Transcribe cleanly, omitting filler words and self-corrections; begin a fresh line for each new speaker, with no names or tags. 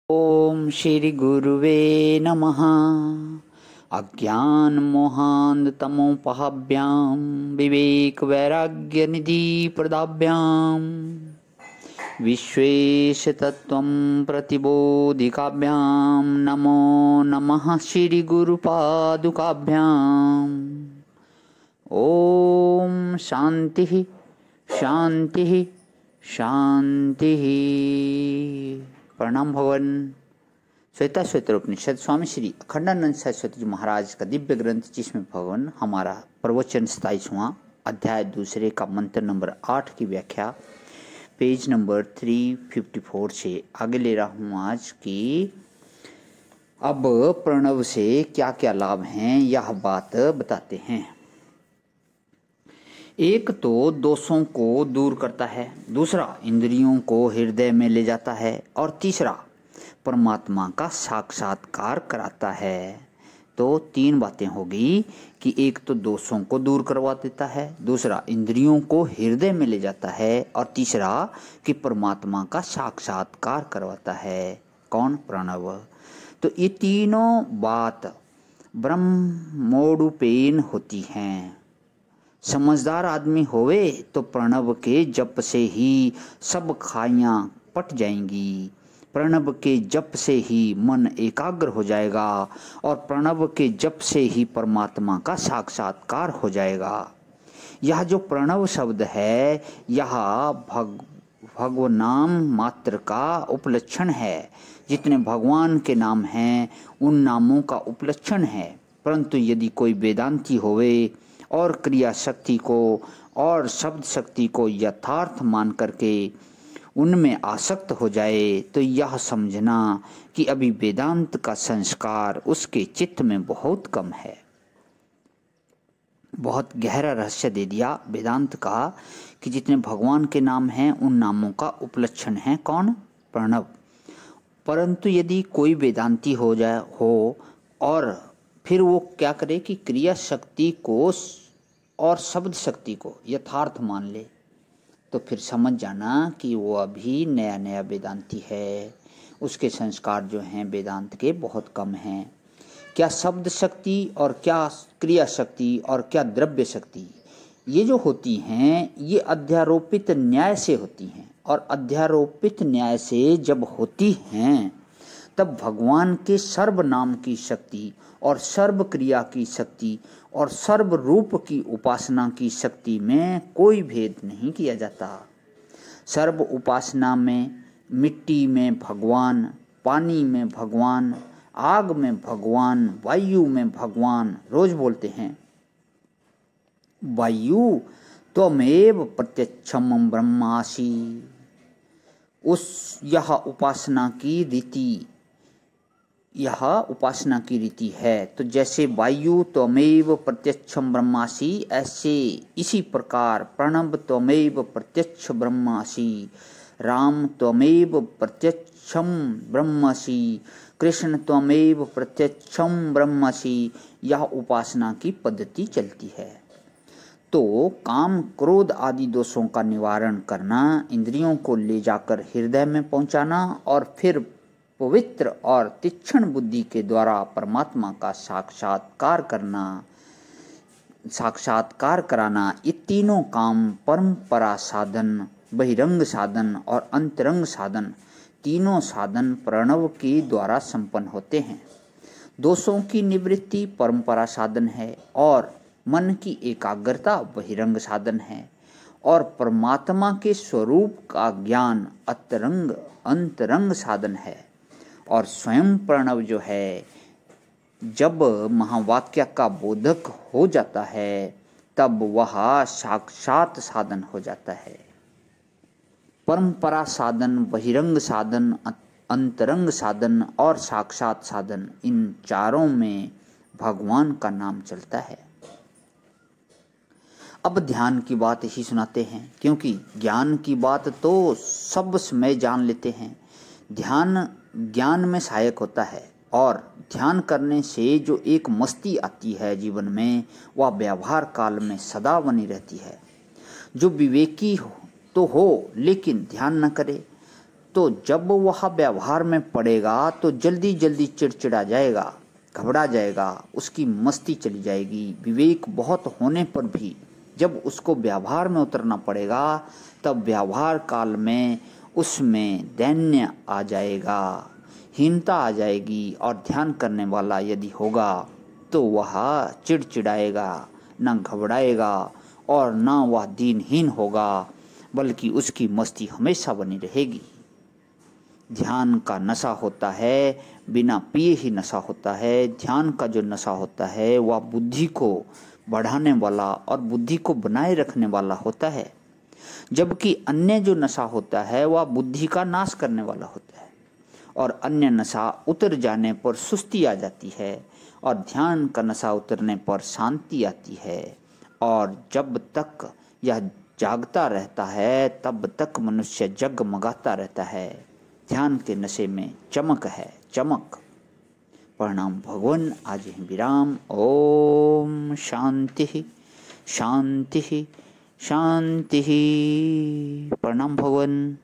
ओम श्री गुरुवे नमः। अज्ञानमोहान्धतमोपहाभ्यां विवेकवैराग्यनिधिप्रदाभ्यां विश्वेशतत्त्वं प्रतिबोधिकाभ्यां नमो नमः श्री गुरुपादुकाभ्याम्। ओम शांति शांति शांति। प्रणाम भवन। श्वेता श्वेतोपनिषद स्वामी श्री अखंडानंद सरस्वती जी महाराज का दिव्य ग्रंथ, जिसमें भगवान हमारा प्रवचन 27वां अध्याय दूसरे का मंत्र नंबर 8 की व्याख्या पेज नंबर 354 से आगे ले रहा हूँ आज की। अब प्रणव से क्या क्या लाभ हैं यह बात बताते हैं। एक तो दोषों को दूर करता है, दूसरा इंद्रियों को हृदय में ले जाता है और तीसरा परमात्मा का साक्षात्कार कराता है। तो तीन बातें होगी कि एक तो दोषों को दूर करवा देता है, दूसरा इंद्रियों को हृदय में ले जाता है और तीसरा कि परमात्मा का साक्षात्कार करवाता है। कौन? प्रणव। तो ये तीनों बात ब्रह्मोडुपेन होती हैं। समझदार आदमी होवे तो प्रणव के जप से ही सब खाइयां पट जाएंगी, प्रणव के जप से ही मन एकाग्र हो जाएगा और प्रणव के जप से ही परमात्मा का साक्षात्कार हो जाएगा। यह जो प्रणव शब्द है यह भगवनाम मात्र का उपलक्षण है। जितने भगवान के नाम हैं उन नामों का उपलक्षण है। परंतु यदि कोई वेदांती होवे और क्रिया शक्ति को और शब्द शक्ति को यथार्थ मान करके उनमें आसक्त हो जाए तो यह समझना कि अभी वेदांत का संस्कार उसके चित्त में बहुत कम है। बहुत गहरा रहस्य दे दिया वेदांत का कि जितने भगवान के नाम हैं उन नामों का उपलक्षण है कौन? प्रणव। परंतु यदि कोई वेदांती हो और फिर वो क्या करे कि क्रिया शक्ति को और शब्द शक्ति को यथार्थ मान ले तो फिर समझ जाना कि वो अभी नया नया वेदांती है। उसके संस्कार जो हैं वेदांत के बहुत कम हैं। क्या शब्द शक्ति और क्या क्रिया शक्ति और क्या द्रव्य शक्ति ये जो होती हैं ये अध्यारोपित न्याय से होती हैं। और अध्यारोपित न्याय से जब होती हैं तब भगवान के सर्व नाम की शक्ति और सर्व क्रिया की शक्ति और सर्व रूप की उपासना की शक्ति में कोई भेद नहीं किया जाता। सर्व उपासना में मिट्टी में भगवान, पानी में भगवान, आग में भगवान, वायु में भगवान। रोज बोलते हैं वायु त्वमेव प्रत्यक्षम ब्रह्मासि। यह उपासना की रीति है। तो जैसे वायु त्वमेव प्रत्यक्षम ब्रह्मासि, ऐसे इसी प्रकार प्रणव त्वमेव प्रत्यक्ष ब्रह्मासि, राम त्वमेव प्रत्यक्षम ब्रह्मासि, कृष्ण त्वमेव प्रत्यक्षम ब्रह्मासि। यह उपासना की पद्धति चलती है। तो काम क्रोध आदि दोषों का निवारण करना, इंद्रियों को ले जाकर हृदय में पहुंचाना और फिर पवित्र और तीक्ष्ण बुद्धि के द्वारा परमात्मा का साक्षात्कार कराना, ये तीनों काम परंपरा साधन, बहिरंग साधन और अंतरंग साधन, तीनों साधन प्रणव के द्वारा संपन्न होते हैं। दोषों की निवृत्ति परंपरा साधन है और मन की एकाग्रता बहिरंग साधन है और परमात्मा के स्वरूप का ज्ञान अंतरंग साधन है। और स्वयं प्रणव जो है जब महावाक्य का बोधक हो जाता है तब वह साक्षात साधन हो जाता है। परंपरा साधन, बहिरंग साधन, अंतरंग साधन और साक्षात साधन, इन चारों में भगवान का नाम चलता है। अब ध्यान की बात ही सुनाते हैं, क्योंकि ज्ञान की बात तो सब समय जान लेते हैं। ध्यान ज्ञान में सहायक होता है और ध्यान करने से जो एक मस्ती आती है जीवन में वह व्यवहार काल में सदा बनी रहती है। जो विवेकी हो तो हो लेकिन ध्यान न करे तो जब वह व्यवहार में पड़ेगा तो जल्दी जल्दी चिड़चिड़ा जाएगा, घबरा जाएगा, उसकी मस्ती चली जाएगी। विवेक बहुत होने पर भी जब उसको व्यवहार में उतरना पड़ेगा तब व्यवहार काल में उसमें दैन्य आ जाएगा, हीनता आ जाएगी। और ध्यान करने वाला यदि होगा तो वह चिड़चिड़ाएगा, न घबराएगा और न वह दीनहीन होगा, बल्कि उसकी मस्ती हमेशा बनी रहेगी। ध्यान का नशा होता है, बिना पिए ही नशा होता है। ध्यान का जो नशा होता है वह बुद्धि को बढ़ाने वाला और बुद्धि को बनाए रखने वाला होता है, जबकि अन्य जो नशा होता है वह बुद्धि का नाश करने वाला होता है। और अन्य नशा उतर जाने पर सुस्ती आ जाती है और ध्यान का नशा उतरने पर शांति आती है। और जब तक यह जागता रहता है तब तक मनुष्य जगमगाता रहता है। ध्यान के नशे में चमक है, चमक। प्रणाम भगवान। आज ही विराम। ओम शांति शांति शांति। प्रणाम भगवान।